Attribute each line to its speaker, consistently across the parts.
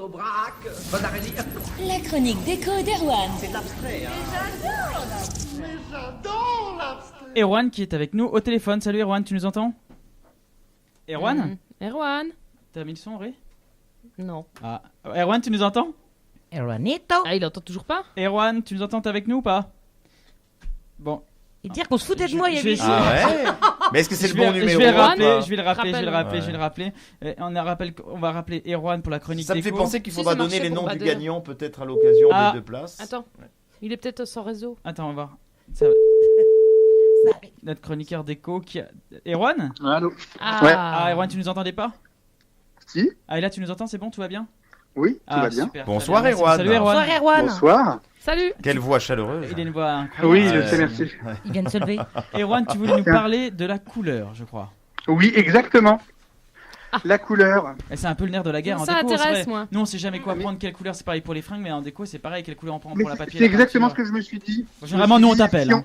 Speaker 1: aubrac, bonne araignée.
Speaker 2: La chronique déco d'Erwan.
Speaker 1: C'est de l'abstrait, hein.
Speaker 3: J'adore l'abstrait.
Speaker 4: Erwan qui est avec nous au téléphone. Salut Erwan, tu nous entends? Erwan
Speaker 5: Erwan?
Speaker 4: T'as mis le son, Ré?
Speaker 5: Non.
Speaker 4: Ah. Erwan, tu nous entends?
Speaker 6: Erwanito.
Speaker 5: Ah, il entend toujours pas?
Speaker 4: Erwan, tu nous entends? T'es avec nous ou pas? Bon.
Speaker 6: Et dire qu'on se foutait de moi, il y
Speaker 4: Je vais
Speaker 6: avait
Speaker 4: essayer.
Speaker 7: Ah ouais. Mais est-ce que c'est
Speaker 4: Je
Speaker 7: le
Speaker 4: vais-
Speaker 7: bon numéro?
Speaker 4: Je vais le
Speaker 5: Erwan,
Speaker 4: rappeler, je vais le rappeler, je vais le
Speaker 5: rappelle.
Speaker 4: rappeler, je vais le rappeler. On va rappeler Erwan pour la chronique
Speaker 7: Ça me fait
Speaker 4: déco.
Speaker 7: penser qu'il
Speaker 5: Si,
Speaker 7: faudra
Speaker 5: ça
Speaker 7: donner
Speaker 5: marchait
Speaker 7: les
Speaker 5: pour
Speaker 7: noms du
Speaker 5: Bader.
Speaker 7: gagnant peut-être à l'occasion
Speaker 4: Ah.
Speaker 7: des deux places.
Speaker 5: Attends. Il est peut-être sans réseau.
Speaker 4: Attends, on va voir. Ça- Notre chroniqueur déco qui a... Erwan?
Speaker 3: Allô.
Speaker 4: Ah, Erwan, tu nous entendais pas?
Speaker 3: Si.
Speaker 4: Ah, et là, tu nous entends, c'est bon, tout va bien?
Speaker 3: Oui, tout va bien.
Speaker 4: Super,
Speaker 7: Bonsoir,
Speaker 4: très bien, merci.
Speaker 7: Erwan.
Speaker 4: Salut Erwan.
Speaker 6: Bonsoir Erwan.
Speaker 3: Bonsoir.
Speaker 5: Salut!
Speaker 7: Quelle voix chaleureuse.
Speaker 4: Il a une voix incroyable.
Speaker 3: Oui, je sais, merci.
Speaker 6: Il vient de se lever.
Speaker 4: Erwan, tu voulais nous parler de la couleur, je crois.
Speaker 3: Oui, exactement. La couleur.
Speaker 4: Et c'est un peu le nerf de la guerre en
Speaker 5: Ça
Speaker 4: déco, c'est
Speaker 5: intéresse,
Speaker 4: vrai.
Speaker 5: moi.
Speaker 4: Nous, on sait jamais quoi prendre, quelle couleur, c'est pareil pour les fringues, mais en déco, c'est pareil, quelle couleur on prend
Speaker 3: Mais
Speaker 4: pour la papier.
Speaker 3: c'est exactement ce que je me suis dit.
Speaker 4: Généralement, nous, on t'appelle. hein.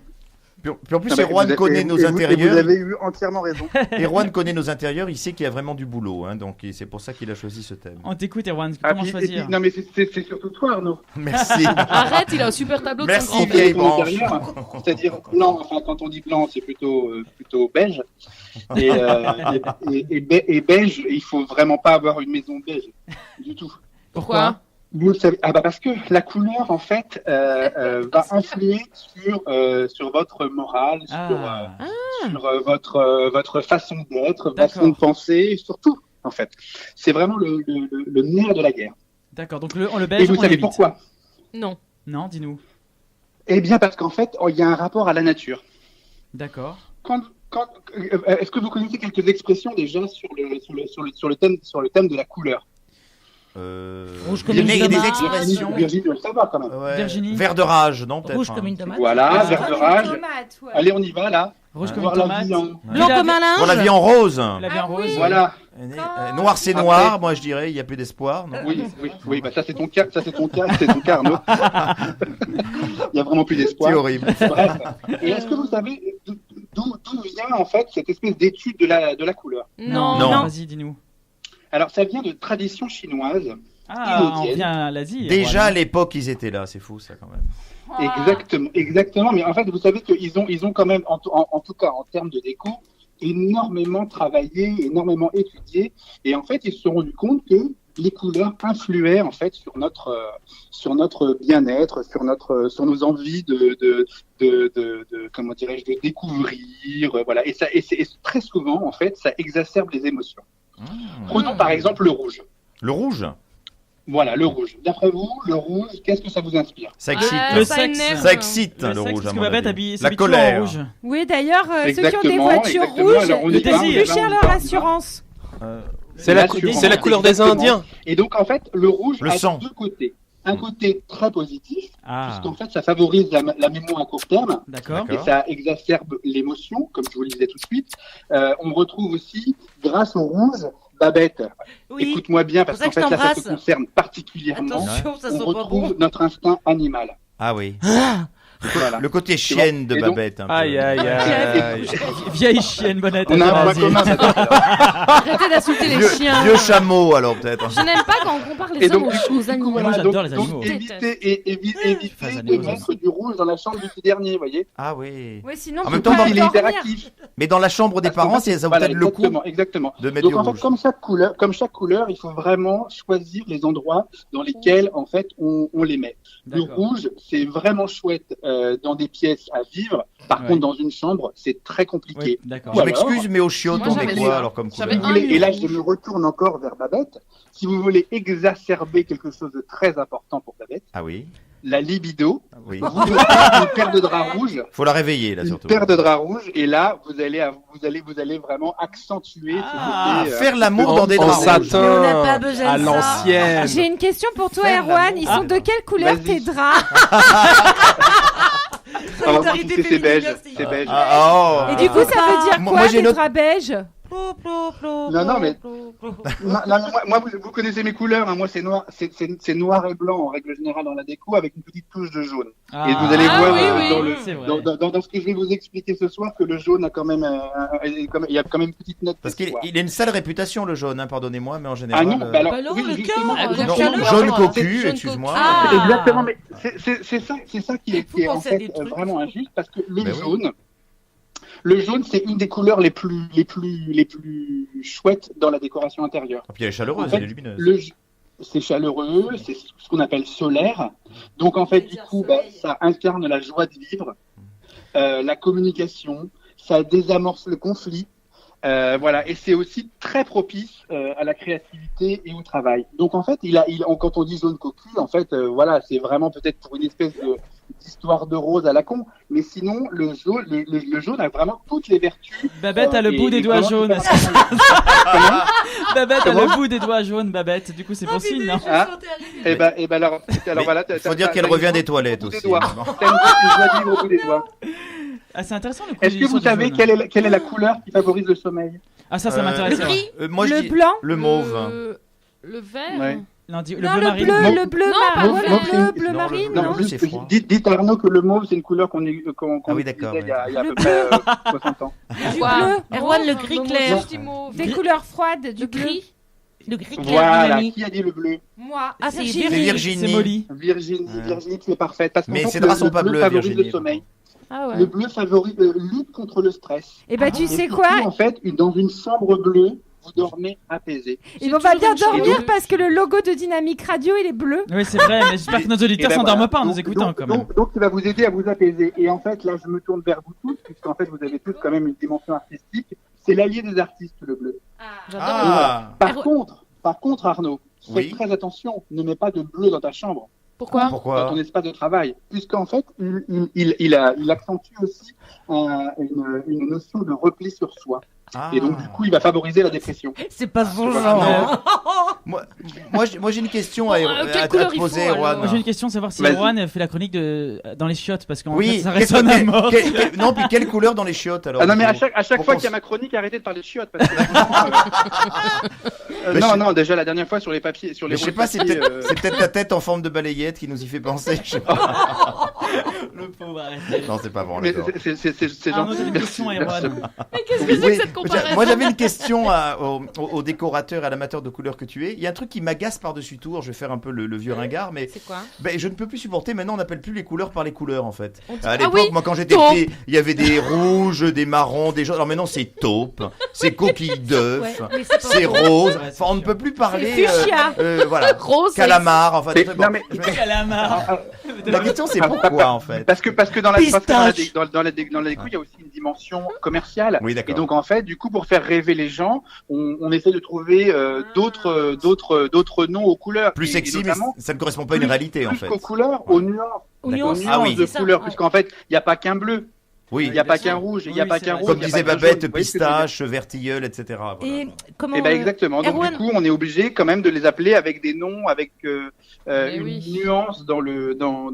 Speaker 7: Puis en plus,
Speaker 3: Ah bah,
Speaker 7: Erwan
Speaker 3: vous
Speaker 7: connaît
Speaker 3: avez-
Speaker 7: nos
Speaker 3: et vous
Speaker 7: intérieurs.
Speaker 3: avez eu entièrement raison.
Speaker 7: Erwan connaît nos intérieurs, il sait qu'il y a vraiment du boulot, hein, donc c'est pour ça qu'il a choisi ce thème.
Speaker 4: On t'écoute, Erwan,
Speaker 3: Ah,
Speaker 4: comment
Speaker 3: puis- et
Speaker 4: choisir
Speaker 3: puis- non, mais c'est surtout toi, Arnaud.
Speaker 7: Merci.
Speaker 5: Arrête, il a un super tableau de
Speaker 7: Merci,
Speaker 5: son grand-père.
Speaker 7: vieille
Speaker 3: Ton
Speaker 7: branche.
Speaker 3: intérieur, c'est-à-dire blanc. Enfin, quand on dit blanc, c'est plutôt beige. Et beige, il faut vraiment pas avoir une maison beige du tout.
Speaker 5: Pourquoi?
Speaker 3: Vous le savez, parce que la couleur, en fait, va influer sur votre morale,
Speaker 4: Ah,
Speaker 3: sur votre façon d'être,
Speaker 4: D'accord.
Speaker 3: façon de penser, sur tout, en fait. C'est vraiment le nerf de la guerre.
Speaker 4: d'accord, donc on le
Speaker 3: Et
Speaker 4: beige,
Speaker 3: vous
Speaker 4: on
Speaker 3: savez
Speaker 4: évite.
Speaker 3: pourquoi?
Speaker 5: Non.
Speaker 4: Non, dis-nous.
Speaker 3: Eh bien, parce qu'en fait, il y a un rapport à la nature.
Speaker 4: D'accord.
Speaker 3: Est-ce que vous connaissez quelques expressions déjà sur le thème de la couleur?
Speaker 6: Rouge comme
Speaker 7: il
Speaker 6: une
Speaker 7: y a des
Speaker 6: tomate.
Speaker 7: expressions.
Speaker 3: Virginie doit le savoir quand même.
Speaker 7: Ouais.
Speaker 4: Virginie.
Speaker 7: Vert de rage, non peut-être.
Speaker 6: Rouge
Speaker 7: hein.
Speaker 6: comme une tomate.
Speaker 3: Voilà,
Speaker 4: Ah,
Speaker 3: vert de rage. Allez, on y va là.
Speaker 4: Rouge
Speaker 7: Ouais.
Speaker 4: comme
Speaker 3: Voir
Speaker 4: une
Speaker 3: la
Speaker 4: tomate.
Speaker 3: vie en-
Speaker 6: Blanc comme un
Speaker 7: On la
Speaker 6: linge.
Speaker 7: vie en rose.
Speaker 4: La vie en rose.
Speaker 3: Voilà.
Speaker 7: Noir c'est
Speaker 3: Après-
Speaker 7: noir, moi je dirais, il n'y a plus d'espoir. non
Speaker 3: Oui, bah ça c'est ton cas, c'est ton cas, Arnaud. Il y a vraiment plus d'espoir.
Speaker 7: C'est horrible.
Speaker 3: Bref. Et est-ce que vous savez d'où vient en fait cette espèce d'étude de la couleur?
Speaker 5: Non.
Speaker 7: Non.
Speaker 4: Vas-y, dis-nous.
Speaker 3: Alors ça vient de tradition chinoise.
Speaker 4: Ah, on
Speaker 3: Tibétaine.
Speaker 4: vient à l'Asie.
Speaker 7: Déjà à
Speaker 4: Erwan.
Speaker 7: l'époque ils étaient là, c'est fou ça quand même.
Speaker 3: Exactement. Mais en fait, vous savez qu'ils ont quand même, en tout cas en termes de déco, énormément travaillé, énormément étudié. Et en fait, ils se sont rendus compte que les couleurs influaient en fait sur notre bien-être, sur nos envies de comment dirais-je, de découvrir, voilà. Et très souvent, en fait, ça exacerbe les émotions. Prenons par exemple le rouge.
Speaker 7: Le rouge,
Speaker 3: Voilà, le rouge. D'après vous, le rouge, qu'est-ce que ça vous inspire?
Speaker 7: ça excite.
Speaker 4: Le
Speaker 5: ça
Speaker 4: sexe.
Speaker 5: énerve.
Speaker 7: Ça excite
Speaker 4: Le
Speaker 7: le
Speaker 4: sexe,
Speaker 7: rouge.
Speaker 4: parce
Speaker 7: à
Speaker 4: que
Speaker 7: mon
Speaker 4: Babette
Speaker 7: avis.
Speaker 4: s'habille
Speaker 7: La
Speaker 4: toujours en
Speaker 7: colère.
Speaker 4: rouge.
Speaker 8: Oui, d'ailleurs, ceux qui ont des
Speaker 3: Exactement,
Speaker 8: voitures
Speaker 3: exactement.
Speaker 8: rouges,
Speaker 3: Alors, on
Speaker 4: y
Speaker 8: ils
Speaker 4: va,
Speaker 8: payent
Speaker 4: on y
Speaker 8: plus
Speaker 3: va,
Speaker 8: cher
Speaker 3: on y
Speaker 8: leur
Speaker 3: va.
Speaker 8: assurance.
Speaker 9: C'est la couleur des
Speaker 3: Exactement.
Speaker 9: Indiens.
Speaker 3: Et donc, en fait, le rouge
Speaker 7: Le
Speaker 3: a
Speaker 7: sang.
Speaker 3: deux côtés. Un côté très positif,
Speaker 4: Ah,
Speaker 3: puisqu'en fait, ça favorise la mémoire à court terme
Speaker 4: d'accord.
Speaker 3: et ça exacerbe l'émotion, comme je vous le disais tout de suite. On retrouve aussi, grâce au rouge, Babette,
Speaker 6: Oui.
Speaker 3: écoute-moi bien, parce
Speaker 6: C'est pour
Speaker 3: qu'en
Speaker 6: ça
Speaker 3: fait,
Speaker 6: que
Speaker 3: là,
Speaker 6: je
Speaker 3: ça te
Speaker 6: t'embrasse.
Speaker 3: concerne particulièrement.
Speaker 6: Attention, ça
Speaker 3: On
Speaker 6: sent pas
Speaker 3: retrouve
Speaker 6: bon.
Speaker 3: notre instinct animal.
Speaker 7: Ah oui.
Speaker 3: Voilà.
Speaker 7: Le côté chienne de
Speaker 3: Et donc-
Speaker 7: Babette. un peu.
Speaker 9: Aïe, aïe, aïe.
Speaker 4: Vieille chienne, Bonnette.
Speaker 3: On a un point
Speaker 4: vas-y.
Speaker 3: commun maintenant.
Speaker 5: Arrêtez d'insulter les chiens.
Speaker 7: Vieux chameau alors peut-être.
Speaker 5: Je n'aime pas quand on compare les
Speaker 3: Et
Speaker 5: hommes
Speaker 3: donc,
Speaker 5: aux animaux.
Speaker 4: Moi, j'adore les animaux.
Speaker 3: Donc, évitez
Speaker 4: Phase
Speaker 3: de
Speaker 4: animaux,
Speaker 3: mettre du rouge dans la chambre du petit dernier, vous voyez.
Speaker 7: Ah oui.
Speaker 8: Oui, sinon,
Speaker 7: En
Speaker 8: tu
Speaker 7: même
Speaker 8: peux
Speaker 7: temps,
Speaker 8: pas
Speaker 3: Il est
Speaker 8: dormir.
Speaker 3: interactif.
Speaker 7: Mais dans la chambre des
Speaker 3: Parce qu'en
Speaker 7: parents,
Speaker 3: fait,
Speaker 7: ça vaut
Speaker 3: voilà,
Speaker 7: peut-être le coup
Speaker 3: exactement.
Speaker 7: de mettre
Speaker 3: Donc
Speaker 7: du
Speaker 3: en fait,
Speaker 7: rouge.
Speaker 3: comme chaque couleur, il faut vraiment choisir les endroits dans lesquels en fait on les met. Le
Speaker 4: D'accord.
Speaker 3: rouge, c'est vraiment chouette dans des pièces à vivre. Par
Speaker 4: Ouais.
Speaker 3: contre, dans une chambre, c'est très compliqué.
Speaker 4: Oui, d'accord.
Speaker 7: Je
Speaker 3: Ou
Speaker 7: m'excuse, mais au chiottes,
Speaker 5: Moi,
Speaker 7: on met
Speaker 5: j'avais
Speaker 7: quoi
Speaker 5: ça.
Speaker 7: alors comme
Speaker 5: J'avais
Speaker 7: couleur
Speaker 5: un mur
Speaker 3: Et là,
Speaker 5: rouge.
Speaker 3: je me retourne encore vers Babette. Si vous voulez exacerber quelque chose de très important pour Babette,
Speaker 7: Ah oui.
Speaker 3: la libido,
Speaker 7: Oui.
Speaker 3: vous mettez une paire de draps rouges.
Speaker 7: Faut la réveiller là
Speaker 3: Une
Speaker 7: surtout.
Speaker 3: paire de draps rouges, et là, vous allez vraiment accentuer
Speaker 7: Ah,
Speaker 3: ce côté.
Speaker 7: faire l'amour
Speaker 9: En,
Speaker 7: dans des
Speaker 9: en
Speaker 7: draps rouges.
Speaker 6: Mais on n'a pas
Speaker 9: satin,
Speaker 6: besoin de
Speaker 9: à
Speaker 6: ça.
Speaker 9: l'ancienne.
Speaker 8: J'ai une question pour toi,
Speaker 7: Faire
Speaker 8: Erwan.
Speaker 7: l'amour.
Speaker 8: Ils sont de quelle couleur
Speaker 3: Vas-y.
Speaker 8: tes draps?
Speaker 3: Ah, moi, tu sais, c'est beige.
Speaker 6: féminine,
Speaker 3: C'est beige.
Speaker 7: Ah, oh.
Speaker 8: Et du coup, ça veut dire
Speaker 7: Moi,
Speaker 8: quoi,
Speaker 7: j'ai
Speaker 8: tes
Speaker 7: une autre-
Speaker 8: draps beige?
Speaker 3: Non, mais moi, vous connaissez mes couleurs. Hein. Moi, c'est noir, c'est noir et blanc en règle générale dans la déco avec une petite touche de jaune. Et vous allez voir dans ce que je vais vous expliquer ce soir que le jaune a quand même, il y a quand même une petite note.
Speaker 7: Parce qu'il a une sale réputation le jaune, hein, pardonnez-moi, mais en général.
Speaker 3: Ah non, bah alors,
Speaker 6: non,
Speaker 3: oui,
Speaker 6: le
Speaker 3: justement,
Speaker 7: jaune cocu, excuse-moi.
Speaker 3: Exactement, mais c'est ça qui est en fait vraiment injuste parce que le jaune, c'est une des couleurs les plus chouettes dans la décoration intérieure.
Speaker 7: Et puis elle est chaleureuse,
Speaker 3: en fait,
Speaker 7: elle est lumineuse.
Speaker 3: C'est chaleureux, c'est ce qu'on appelle solaire. Donc en fait, du coup, ça incarne la joie de vivre, la communication, ça désamorce le conflit. Voilà, et c'est aussi très propice à la créativité et au travail. Donc en fait, quand on dit jaune cocu, en fait, voilà, c'est vraiment peut-être pour une espèce d'histoire de rose à la con, mais sinon le jaune a vraiment toutes les vertus.
Speaker 4: Babette a le bout des doigts jaunes. Babette a le bout des doigts jaunes, Babette. Du coup, c'est bon signe, non?
Speaker 3: Et ben alors voilà.
Speaker 7: Faut dire qu'elle revient des toilettes aussi.
Speaker 3: T'as une joie de vivre au bout des doigts.
Speaker 4: Ah, c'est intéressant le coup.
Speaker 3: Est-ce que vous savez quelle est la couleur qui favorise le sommeil?
Speaker 4: Ah, ça m'intéresse.
Speaker 6: Le gris,
Speaker 4: le blanc,
Speaker 7: le mauve,
Speaker 5: le vert.
Speaker 3: Ouais.
Speaker 4: Non,
Speaker 8: le bleu marine.
Speaker 3: Non, dites à Arnaud que le mauve, c'est une couleur qu'on
Speaker 7: d'accord,
Speaker 3: utilisait il y a à peu près 60 ans.
Speaker 8: Du bleu.
Speaker 6: Erwan, le gris clair.
Speaker 8: Des couleurs froides, du gris.
Speaker 6: Le gris clair.
Speaker 3: Voilà, qui a dit le bleu?
Speaker 8: Moi.
Speaker 6: Ah, c'est
Speaker 7: Virginie.
Speaker 4: C'est Molly.
Speaker 3: Virginie, tu es parfaite. Parce
Speaker 7: mais
Speaker 3: qu'en
Speaker 7: ses
Speaker 3: fait,
Speaker 7: draps sont pas
Speaker 3: bleu
Speaker 7: bleus,
Speaker 3: favorise
Speaker 7: Virginie.
Speaker 3: le sommeil.
Speaker 5: Ah ouais.
Speaker 3: Le bleu favorise lutte contre le stress.
Speaker 8: Et tu sais
Speaker 3: surtout,
Speaker 8: quoi?
Speaker 3: En fait, dans une chambre bleue, vous dormez apaisé.
Speaker 8: Et on va bien dormir parce que le logo de Dynamique Radio, il est bleu.
Speaker 4: Oui, c'est vrai, mais j'espère que nos auditeurs s'endorment pas en nous écoutant quand même.
Speaker 3: Donc, ça va vous aider à vous apaiser. Et en fait, là, je me tourne vers vous tous, puisqu'en fait, vous avez tous quand même une dimension artistique. C'est l'allié des artistes, le bleu. Par contre, Arnaud, faites très attention. Ne mets pas de bleu dans ta chambre.
Speaker 5: Pourquoi?
Speaker 3: Dans ton espace de travail. Puisqu'en fait, il accentue aussi une notion de repli sur soi. Et donc, du coup, il va favoriser la dépression.
Speaker 6: C'est pas son genre.
Speaker 7: Moi, j'ai une question à te poser, Erwan.
Speaker 4: Moi, j'ai une question, savoir si Erwan fait la chronique dans les chiottes, parce qu'en fait, ça
Speaker 7: qu'est-ce
Speaker 4: résonne à mort.
Speaker 7: Non, puis quelle couleur dans les chiottes alors?
Speaker 3: Ah non, mais à chaque fois qu'il y a ma chronique, arrêtez de parler de chiottes. Parce que, non, déjà la dernière fois sur les papiers, sur les.
Speaker 7: Je sais pas, c'est peut-être ta tête en forme de balayette qui nous y fait penser. Je sais pas.
Speaker 4: Le pauvre, arrêtez.
Speaker 7: Non, c'est pas bon.
Speaker 3: Mais c'est
Speaker 4: Arnaud,
Speaker 3: gentil.
Speaker 4: une question à Erwan.
Speaker 5: Mais qu'est-ce que c'est que cette comparaison?
Speaker 7: Moi, j'avais une question au décorateur et à l'amateur de couleurs que tu es. Il y a un truc qui m'agace par-dessus tout. Alors, je vais faire un peu le vieux ringard, mais
Speaker 5: c'est quoi?
Speaker 7: Je ne peux plus supporter. Maintenant, on n'appelle plus les couleurs par les couleurs, en fait. À
Speaker 5: Ah
Speaker 7: l'époque,
Speaker 5: oui,
Speaker 7: moi, quand j'étais petit, il y avait des rouges, des marrons, des jaunes. Alors maintenant, c'est taupe, c'est coquille d'œuf, c'est rose. Enfin, on ne peut plus parler. Voilà.
Speaker 5: Rose.
Speaker 7: Calamar. Enfin,
Speaker 4: Calamar.
Speaker 7: La question, c'est pourquoi, en fait?
Speaker 3: Parce que dans la déco, il y a aussi une dimension commerciale.
Speaker 7: Oui, d'accord.
Speaker 3: Et donc, en fait, du coup, pour faire rêver les gens, on essaie de trouver d'autres noms aux couleurs.
Speaker 7: Plus sexy, mais ça ne correspond pas à une réalité, en fait.
Speaker 3: Plus qu'aux couleurs, aux nuances. Aux nuances de couleurs, puisqu'en fait, il n'y a pas qu'un bleu.
Speaker 7: Oui,
Speaker 3: il n'y a pas qu'un rouge, il n'y a pas qu'un rouge.
Speaker 7: Comme disait Babette, pistache, vertilleul, etc. Voilà.
Speaker 6: Et comment
Speaker 3: exactement. Donc du coup, on est obligé quand même de les appeler avec des noms, avec une nuance dans le nom.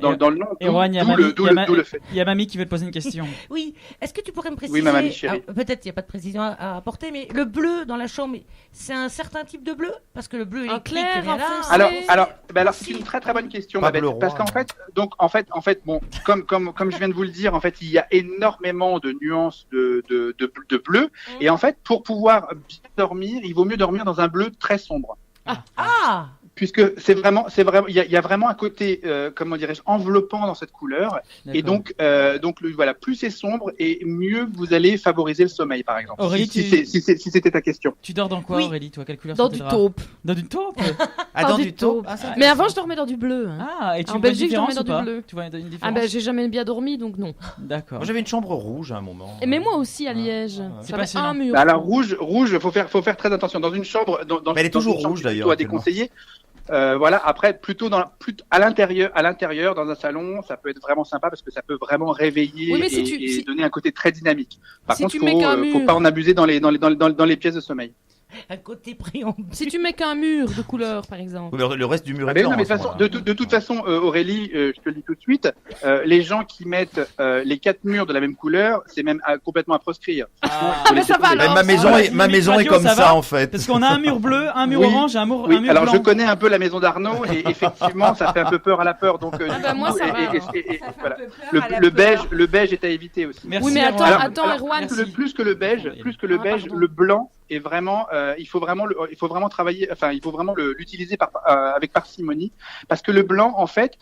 Speaker 4: Erwan, il y a Mamie qui veut te poser une question.
Speaker 6: Oui, est-ce que tu pourrais me préciser?
Speaker 3: Oui, ma mamie chérie.
Speaker 6: Peut-être il n'y a pas de précision à apporter, mais le bleu dans la chambre, c'est un certain type de bleu? Parce que le bleu électrique,
Speaker 5: clair,
Speaker 6: il y en a.
Speaker 3: Alors, c'est une très très bonne question, Babette, parce qu'en fait, bon, comme je viens de vous le dire, en fait, il y a énormément de nuances de bleu, et en fait, pour pouvoir bien dormir, il vaut mieux dormir dans un bleu très sombre. Puisque c'est vraiment, il y a vraiment un côté, comment dirais-je, enveloppant dans cette couleur, et donc voilà, plus c'est sombre et mieux vous allez favoriser le sommeil, par exemple.
Speaker 4: Aurélie,
Speaker 3: si c'était ta question.
Speaker 4: Tu dors dans quoi, Aurélie, toi? Quelle couleur?
Speaker 5: Dans du taupe.
Speaker 4: Dans du taupe?
Speaker 5: Dans du taupe. Mais avant, je dormais dans du bleu.
Speaker 4: Ah, et tu
Speaker 5: en
Speaker 4: vois
Speaker 5: Belgique, je dormais
Speaker 4: une
Speaker 5: dans
Speaker 4: différence
Speaker 5: du bleu.
Speaker 4: Tu vois une différence?
Speaker 5: J'ai jamais bien dormi, donc non.
Speaker 4: D'accord.
Speaker 7: Moi, j'avais une chambre rouge à un moment.
Speaker 5: Mais moi aussi à Liège.
Speaker 4: C'est pas
Speaker 5: un mur.
Speaker 3: Alors rouge, faut faire très attention. Dans une chambre,
Speaker 7: elle est toujours rouge d'ailleurs.
Speaker 3: À déconseiller. Voilà. Après, plutôt à l'intérieur, dans un salon, ça peut être vraiment sympa parce que ça peut vraiment réveiller et donner un côté très dynamique. Par contre, faut pas en abuser dans les pièces de sommeil.
Speaker 6: un côté préambule.
Speaker 5: Si tu mets qu'un mur de couleur, par exemple.
Speaker 7: Le reste du mur est
Speaker 3: Mais
Speaker 7: blanc.
Speaker 3: non, mais
Speaker 7: à ce moment-là.
Speaker 3: de toute façon, Aurélie, je te le dis tout de suite, les gens qui mettent les 4 murs de la même couleur, c'est même complètement à proscrire.
Speaker 5: Mais ça va alors.
Speaker 7: Ma maison est comme ça en fait.
Speaker 4: Parce qu'on a un mur bleu, un mur orange et un mur
Speaker 3: Oui, alors
Speaker 4: blanc.
Speaker 3: je connais un peu la maison d'Arnaud et effectivement ça fait un peu peur à la peur. Donc,
Speaker 5: moi, ça va,
Speaker 3: voilà. Le beige est à éviter aussi.
Speaker 4: Merci,
Speaker 5: Oui, mais
Speaker 4: Erwan.
Speaker 5: attends, Erwan.
Speaker 3: Plus que le beige, le blanc est vraiment, il faut vraiment travailler, enfin, il faut vraiment l'utiliser avec parcimonie, parce que le blanc, en fait,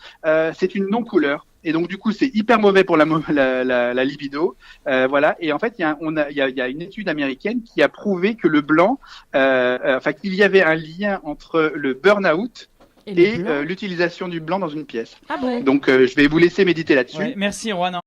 Speaker 3: c'est une non-couleur. Et donc, du coup, c'est hyper mauvais pour la libido. Voilà. Et en fait, il y a une étude américaine qui a prouvé que le blanc, qu'il y avait un lien entre le burn-out et l'utilisation du blanc dans une pièce.
Speaker 5: Ah bon?
Speaker 3: Donc, je vais vous laisser méditer là-dessus.
Speaker 4: Ouais, merci, Erwan.